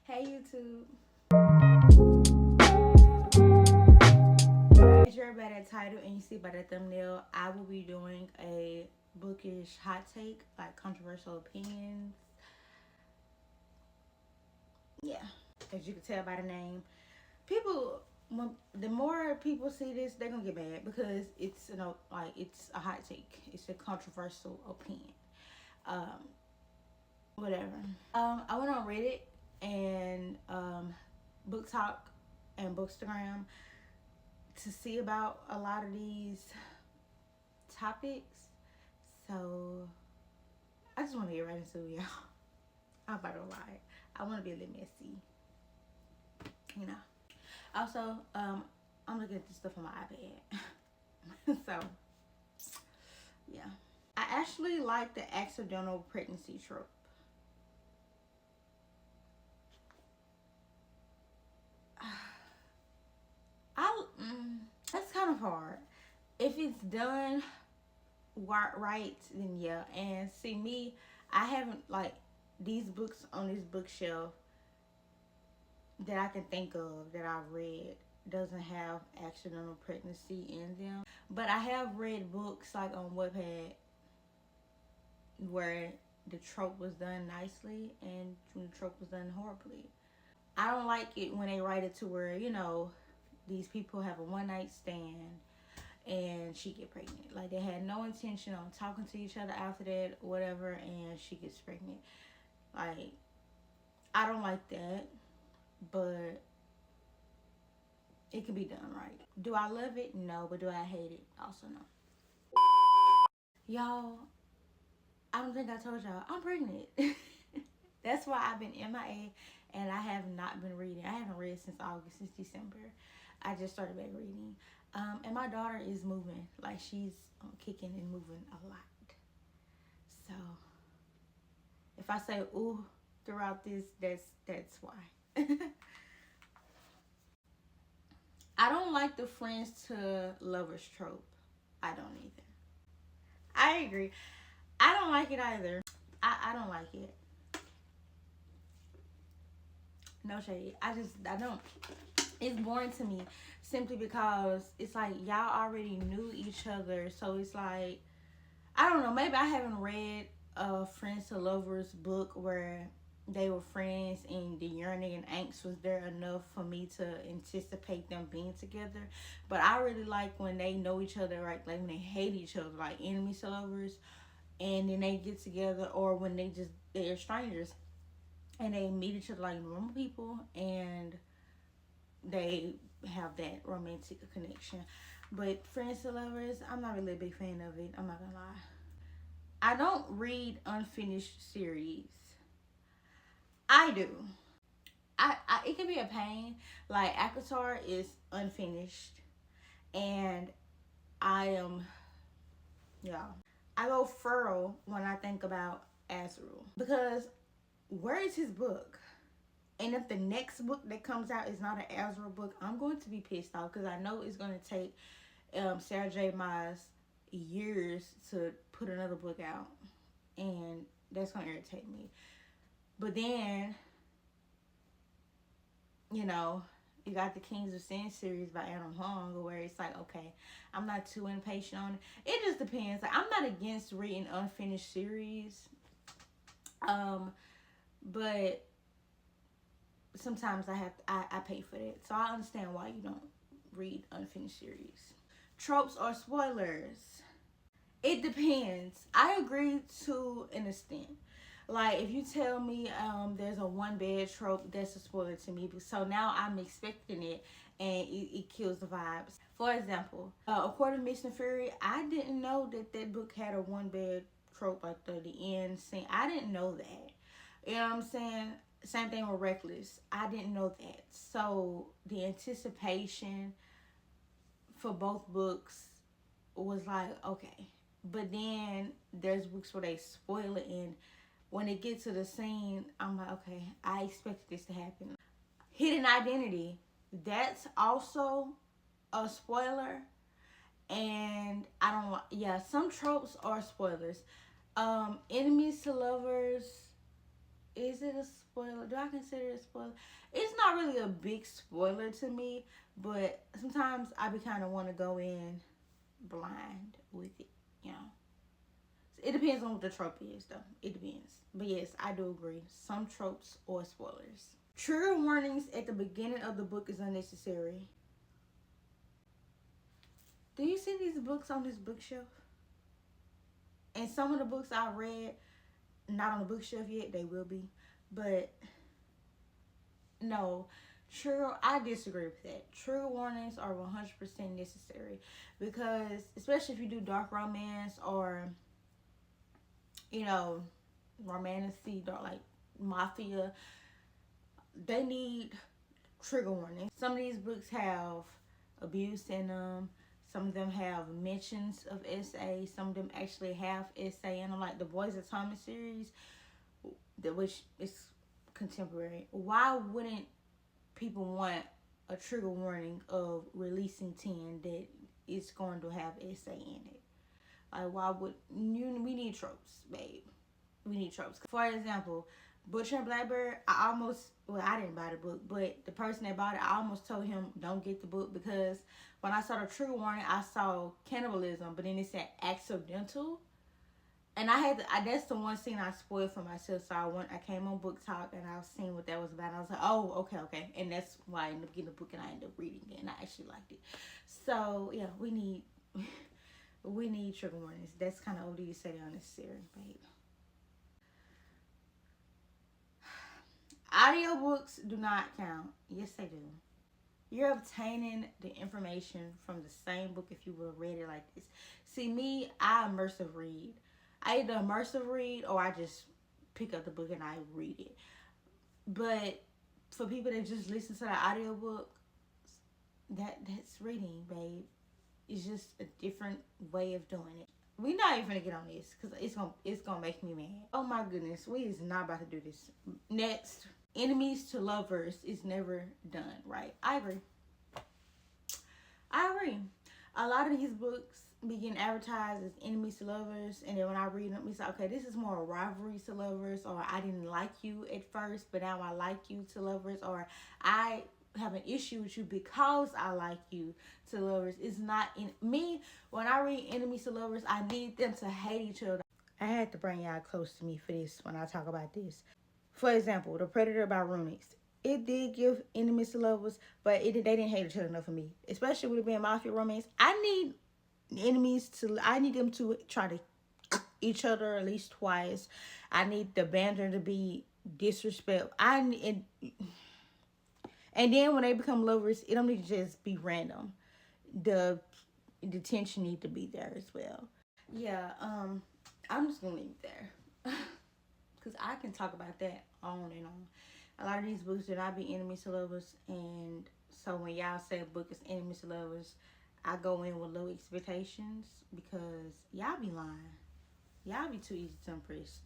Hey YouTube. As you're by that title and you see by the thumbnail, I will be doing a bookish hot take, like controversial opinions. Yeah, as you can tell by the name, people. The more people see this, they're gonna get mad because it's like it's a hot take. It's a controversial opinion. Um, Whatever. I went on Reddit and Book Talk and Bookstagram to see about a lot of these topics. So I just want to get right into it, y'all. I'm about to lie. I want to be a little messy, you know. Also, I'm looking at this stuff on my iPad. So yeah, I actually like the accidental pregnancy trope. That's kind of hard. If it's done right, then yeah. And see me, I haven't like these books on this bookshelf that I can think of that I've read doesn't have accidental pregnancy in them. But I have read books like on Wattpad where the trope was done nicely and the trope was done horribly. I don't like it when they write it to where, these people have a one night stand and she get pregnant. Like they had no intention on talking to each other after that, whatever, and she gets pregnant. Like I don't like that, but it can be done right. Do I love it? No, but do I hate it? Also no. Y'all, I don't think I told y'all I'm pregnant. That's why I've been MIA and I have not been reading. I haven't read since August, since December. I just started back reading. And my daughter is moving. Like she's kicking and moving a lot. So if I say ooh throughout this, that's why. I don't like the friends to lovers trope. I don't either. I agree. I don't like it either. I don't like it. No shade. I don't. It's boring to me simply because it's like y'all already knew each other. So it's like, I don't know. Maybe I haven't read a friends to lovers book where they were friends and the yearning and angst was there enough for me to anticipate them being together. But I really like when they know each other, right? Like when they hate each other, like enemies to lovers, and then they get together, or when they're strangers and they meet each other like normal people and they have that romantic connection. But friends to lovers, I'm not really a big fan of it. I'm not gonna lie. I don't read unfinished series. I do. I it can be a pain. Like Akatar is unfinished, and I am, yeah. I go feral when I think about Azrael because where is his book? And if the next book that comes out is not an Azrael book, I'm going to be pissed off because I know it's going to take Sarah J. Maas years to put another book out. And that's going to irritate me. But then, you got the Kings of Sin series by Adam Hong where it's like, okay, I'm not too impatient on it. It just depends. Like, I'm not against reading unfinished series. But sometimes I pay for that. So I understand why you don't read unfinished series. Tropes or spoilers? It depends. I agree to an extent. Like if you tell me there's a one bed trope, that's a spoiler to me. So now I'm expecting it and it kills the vibes. For example, according to Mission Fury, I didn't know that book had a one bed trope, like the end scene. I didn't know that. You know what I'm saying? Same thing with Reckless. I didn't know that. So the anticipation for both books was like, okay. But then there's books where they spoil it, and when it gets to the scene, I'm like, okay, I expected this to happen. Hidden Identity, that's also a spoiler. And I don't like, yeah, some tropes are spoilers. Enemies to lovers Is it a spoiler? Do I consider it a spoiler? It's not really a big spoiler to me, but sometimes I be kind of want to go in blind with it, you know. It depends on what the trope is, though. It depends. But yes, I do agree. Some tropes or spoilers. Trigger warnings at the beginning of the book is unnecessary. Do you see these books on this bookshelf? And some of the books I read, not on the bookshelf yet, they will be. But no, I disagree with that. Trigger warnings are 100% necessary because, especially if you do dark romance or, you know, romantic, dark, like mafia, they need trigger warnings. Some of these books have abuse in them. Some of them have mentions of SA. Some of them actually have SA in them, like the Boys of Thomas series, which is contemporary. Why wouldn't people want a trigger warning of releasing 10 that is going to have SA in it? Like, why would you? We need tropes, babe. We need tropes. For example, Butcher and Blackbird, I didn't buy the book, but the person that bought it, I almost told him don't get the book because when I saw the trigger warning, I saw cannibalism, but then it said accidental. And that's the one scene I spoiled for myself. So I came on Book Talk and I was seeing what that was about. And I was like, oh, okay. And that's why I ended up getting the book and I ended up reading it and I actually liked it. So yeah, we need trigger warnings. That's kind of OD to say they're unnecessary, babe. Audiobooks do not count. Yes, they do. You're obtaining the information from the same book if you would have read it like this. See, me, I immersive read. I either immersive read or I just pick up the book and I read it. But for people that just listen to the audiobook, that's reading, babe. It's just a different way of doing it. We're not even gonna get on this because it's gonna make me mad. Oh my goodness, we is not about to do this. Next, enemies to lovers is never done, right? I agree. A lot of these books be getting advertised as enemies to lovers, and then when I read them, it's like, okay, this is more rivalries to lovers, or I didn't like you at first, but now I like you to lovers, or I have an issue with you because I like you to lovers. It's not in me. When I read enemies to lovers, I need them to hate each other. I had to bring y'all close to me for this when I talk about this. For example, The Predator by Runix. It did give enemies to lovers, but they didn't hate each other enough for me. Especially with it being mafia romance. I need them to try to each other at least twice. I need the banter to be disrespectful. And then when they become lovers, it don't need to just be random. The tension need to be there as well. Yeah, I'm just gonna leave it there. Because I can talk about that on and on. A lot of these books do not be enemies to lovers. And so when y'all say a book is enemies to lovers, I go in with low expectations because y'all be lying. Y'all be too easy to impress.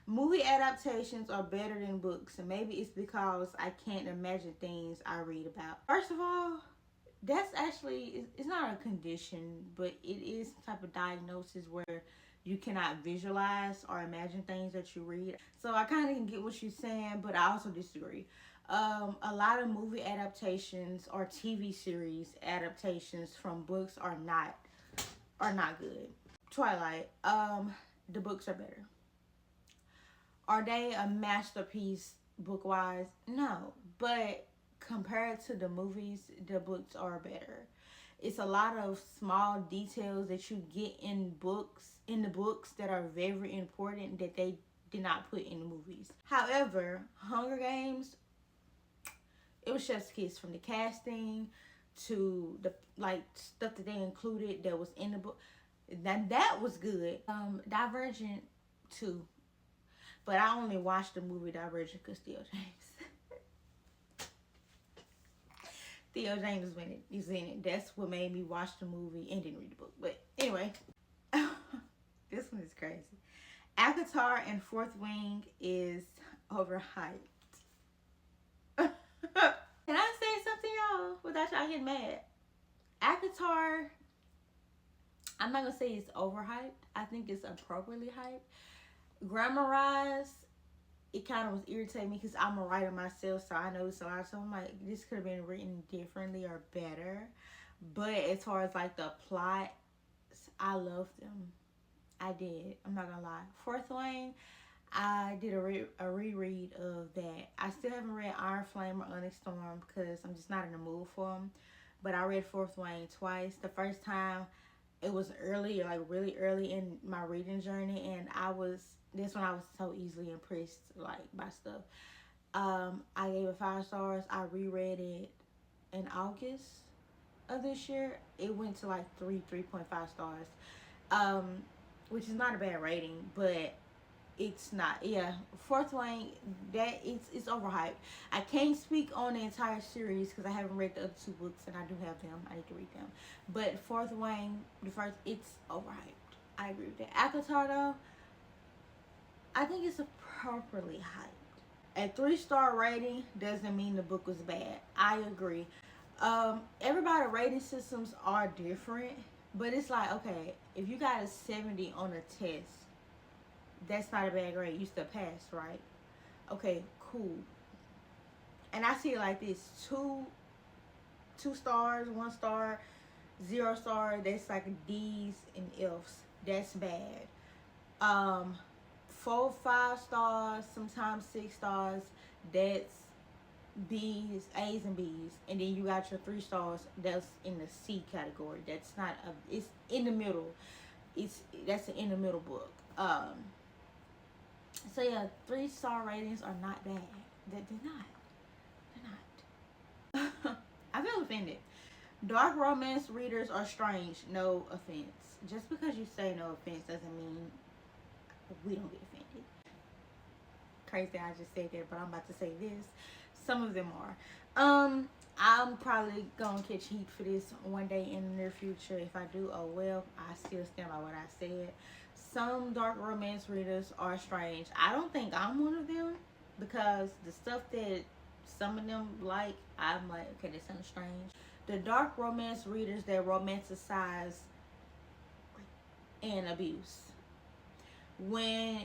Movie adaptations are better than books, and maybe it's because I can't imagine things I read about. First of all, that's actually, it's not a condition, but it is some type of diagnosis where you cannot visualize or imagine things that you read. So I kind of get what you're saying, but I also disagree. A lot of movie adaptations or TV series adaptations from books are not good. Twilight, the books are better. Are they a masterpiece book-wise? No. But compared to the movies, the books are better. It's a lot of small details that you get in the books that are very important that they did not put in the movies. However, Hunger Games, it was chef's kiss from the casting to the stuff that they included that was in the book. That was good. Divergent too. But I only watched the movie Divergent because Theo James. Theo James is in it. That's what made me watch the movie and didn't read the book. But anyway, this one is crazy. Avatar and Fourth Wing is overhyped. Can I say something, y'all, without y'all getting mad? Avatar, I'm not gonna say it's overhyped. I think it's appropriately hyped. Grammar-wise, it kind of was irritating me because I'm a writer myself, so I noticed a lot. So I'm like, this could have been written differently or better. But as far as like the plot, I loved them. I did. I'm not gonna lie. Fourth Wing, I did a reread of that. I still haven't read Iron Flame or Onyx Storm because I'm just not in the mood for them. But I read Fourth Wing twice. The first time, it was early, like really early in my reading journey, and this one I was so easily impressed like by stuff. I gave it 5 stars. I reread it in August of this year. It went to like 3.5 stars. Um, which is not a bad rating, but it's not. Yeah, Fourth Wing, that it's overhyped. I can't speak on the entire series because I haven't read the other 2 books, and I do have them. I need to read them. But Fourth Wing, the first, it's overhyped. I agree with that. Akatar though, I think it's appropriately hyped. A 3-star rating doesn't mean the book was bad. I agree. Everybody rating systems are different, but it's like, okay, if you got a 70 on a test, that's not a bad grade. You still passed, right? Okay, cool. And I see it like this: two stars, 1 star, 0 star. That's like D's and F's. That's bad. 4, 5 stars, sometimes 6 stars. That's B's, A's, and B's, and then you got your 3 stars. That's in the C category. That's not a. It's in the middle. That's an in the middle book. So yeah, 3-star ratings are not bad. They're not. They're not. I feel offended. Dark romance readers are strange. No offense. Just because you say no offense doesn't mean we don't get offended. Crazy I just said that, but I'm about to say this. Some of them are. I'm probably gonna catch heat for this one day in the near future. If I do, oh well. I still stand by what I said. Some dark romance readers are strange. I don't think I'm one of them because the stuff that some of them like, I'm like, okay, that sounds strange. The dark romance readers that romanticize and abuse. When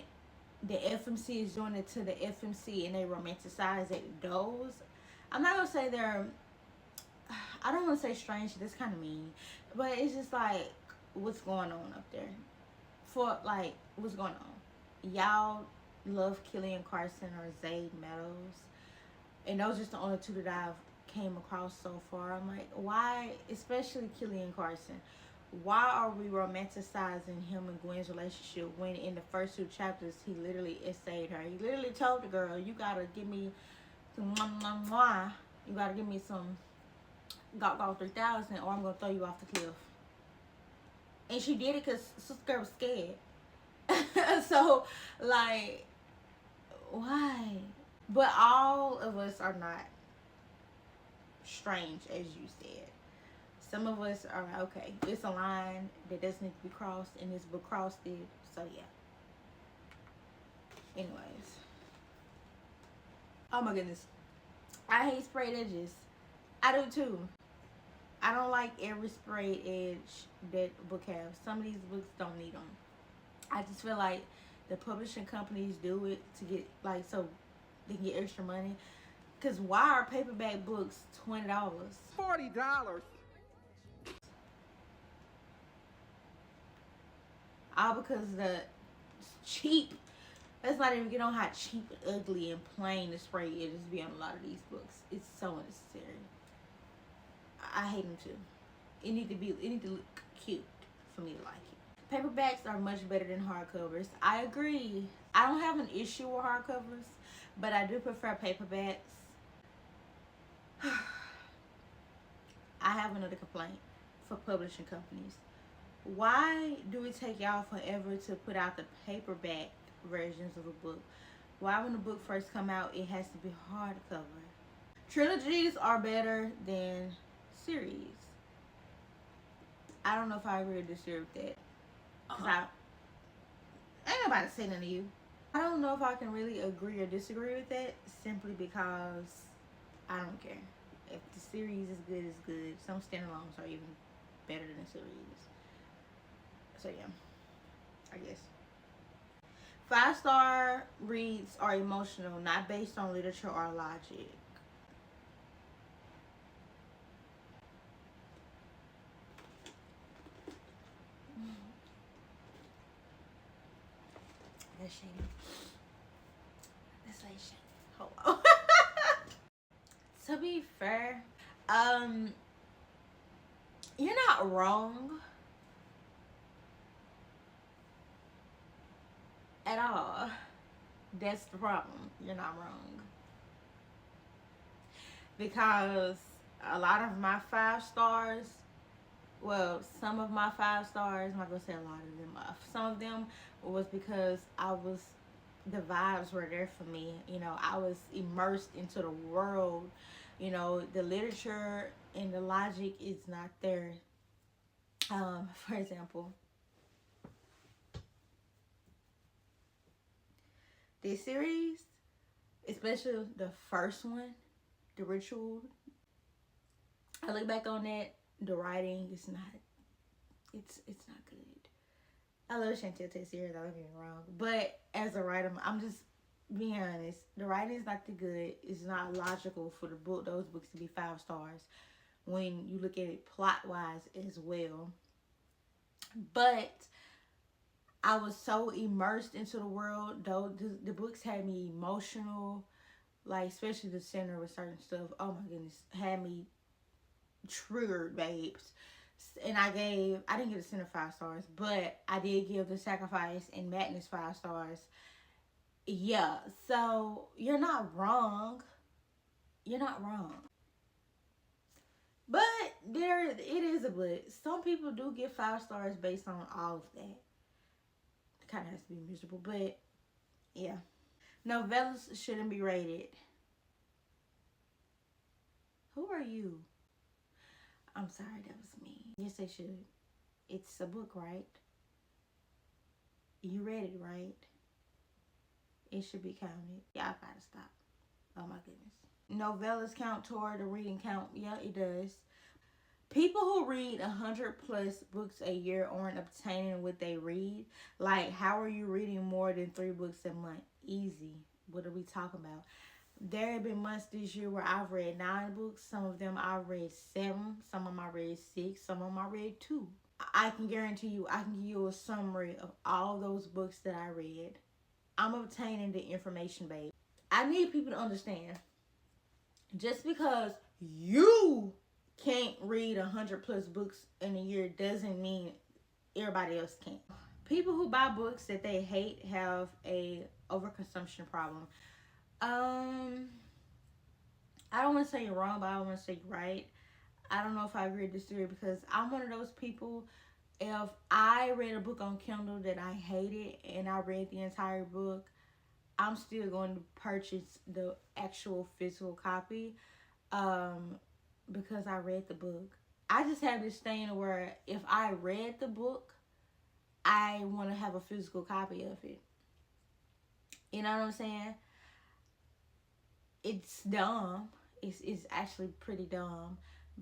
the FMC is doing it to the FMC and they romanticize it, those, I'm not gonna say they're, I don't want to say strange, that's kind of mean, but it's just like, what's going on up there? For like, what's going on? Y'all love Killian Carson or Zayd Meadows, and those are just the only 2 that I've came across so far. I'm like, why, especially Killian Carson, why are we romanticizing him and Gwen's relationship when in the first 2 chapters he literally essayed her? He literally told the girl, you gotta give me some you gotta give me some Got 3000 or I'm gonna throw you off the cliff. And she did it because sister girl was scared. So like, why? But all of us are not strange, as you said. Some of us are okay. It's a line that doesn't need to be crossed, and this book crossed it. So yeah. Anyways, oh my goodness, I hate sprayed edges. I do too. I don't like every sprayed edge that book has. Some of these books don't need them. I just feel like the publishing companies do it to get like so they can get extra money. Cause why are paperback books $20? $40. All because the cheap. Let's not even get on how cheap, ugly, and plain the spray edges be on a lot of these books. It's so unnecessary. I hate them too. It need to look cute for me to like it. Paperbacks are much better than hardcovers. I agree. I don't have an issue with hardcovers, but I do prefer paperbacks. I have another complaint for publishing companies. Why do it take y'all forever to put out the paperback versions of a book? Why when the book first come out it has to be hardcover? Trilogies are better than series. I don't know if I agree or disagree with that. Cause I ain't nobody saying nothing to you. I don't know if I can really agree or disagree with that simply because I don't care. If the series is good, it's good. Some standalones are even better than the series. So yeah, I guess. 5-star reads are emotional, not based on literature or logic. That's shady. That's like shady. Hold on. To be fair, um, you're not wrong at all. That's the problem. You're not wrong. Because a lot of my 5 stars, well, some of my 5 stars, I'm not gonna say a lot of them, some of them was because the vibes were there for me. You know, I was immersed into the world. You know, the literature and the logic is not there. For example, this series, especially the first one, The Ritual, I look back on that, the writing is not, it's not good. I love Chantel Tate series, don't get me wrong. But as a writer, I'm just being honest. The writing is not the good. It's not logical for those books to be 5 stars when you look at it plot wise as well. But I was so immersed into the world, though the books had me emotional, like especially the center with certain stuff. Oh my goodness, had me triggered, babes. And I didn't give the center 5 stars, but I did give the sacrifice and madness 5 stars. Yeah, so you're not wrong. You're not wrong. But it is a but. Some people do get 5 stars based on all of that. It kind of has to be miserable, but yeah. Novellas shouldn't be rated. Who are you? I'm sorry, that was me. Yes, they should. It's a book, right? You read it, right? It should be counted. Y'all gotta stop. Oh my goodness. Novellas count toward the reading count. Yeah, it does. People who read 100+ books a year aren't obtaining what they read. Like, how are you reading more than 3 books a month? Easy. What are we talking about? There have been months this year where I've read 9 books. Some of them I read 7. Some of them I read 6. Some of them I read 2. I can guarantee you, I can give you a summary of all those books that I read. I'm obtaining the information, babe. I need people to understand. Just because you can't read 100+ books in a year doesn't mean everybody else can't. People who buy books that they hate have a overconsumption problem. I don't want to say you're wrong, but I don't want to say you're right. I don't know if I agree with this theory because I'm one of those people. If I read a book on Kindle that I hated and I read the entire book, I'm still going to purchase the actual physical copy because I read the book. I just have this thing where if I read the book, I want to have a physical copy of it. You know what I'm saying? It's dumb. It's actually pretty dumb,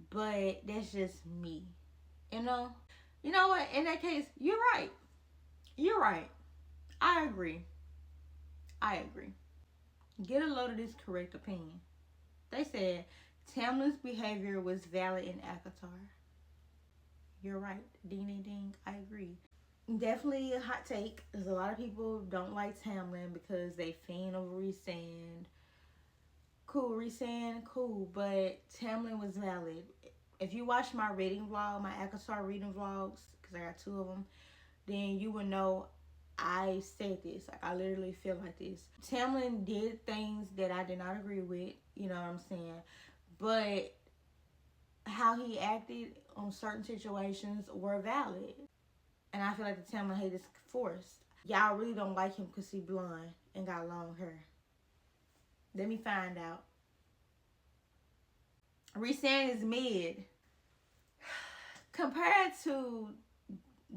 but that's just me. You know? You know what? In that case, you're right. You're right. I agree. I agree. Get a load of this correct opinion. They said Tamlin's behavior was valid in Akatar. You're right. Ding, ding, ding. I agree. Definitely a hot take. There's a lot of people don't like Tamlin because they fiend over Rhysand. Cool, Rhysand, cool, but Tamlin was valid. If you watch my reading vlog, my Akatar reading vlogs, because I got 2 of them, then you would know I said this. Like, I literally feel like this. Tamlin did things that I did not agree with, you know what I'm saying? But how he acted on certain situations were valid. And I feel like the Tamlin hate is forced. Y'all really don't like him because he blonde and got long hair. Let me find out. Rhysand is mid. Compared to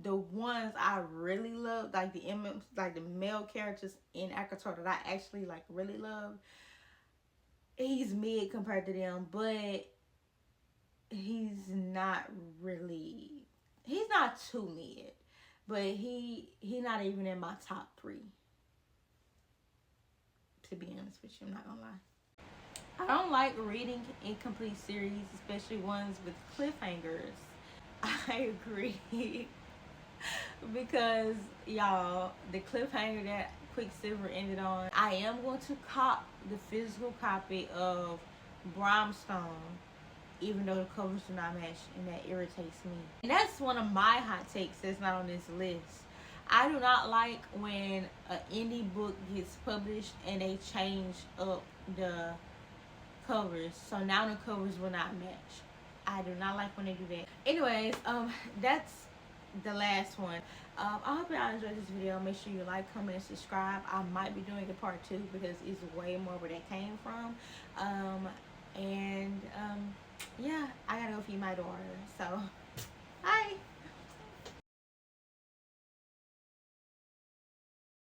the ones I really love, like the male characters in Akatar that I actually like really love, he's mid compared to them, but he's not too mid, but he not even in my top 3. to be honest with you. I'm not gonna lie. I don't like reading incomplete series, especially ones with cliffhangers. I agree. Because, y'all, the cliffhanger that Quicksilver ended on, I am going to cop the physical copy of Brimstone, even though the covers do not match, and that irritates me. And that's one of my hot takes that's not on this list. I do not like when an indie book gets published and they change up the covers, so now the covers will not match. I do not like when they do that. Anyways, that's the last one. I hope y'all enjoyed this video. Make sure you like, comment, and subscribe. I might be doing a part 2 because it's way more where that came from. Yeah, I gotta go feed my daughter. So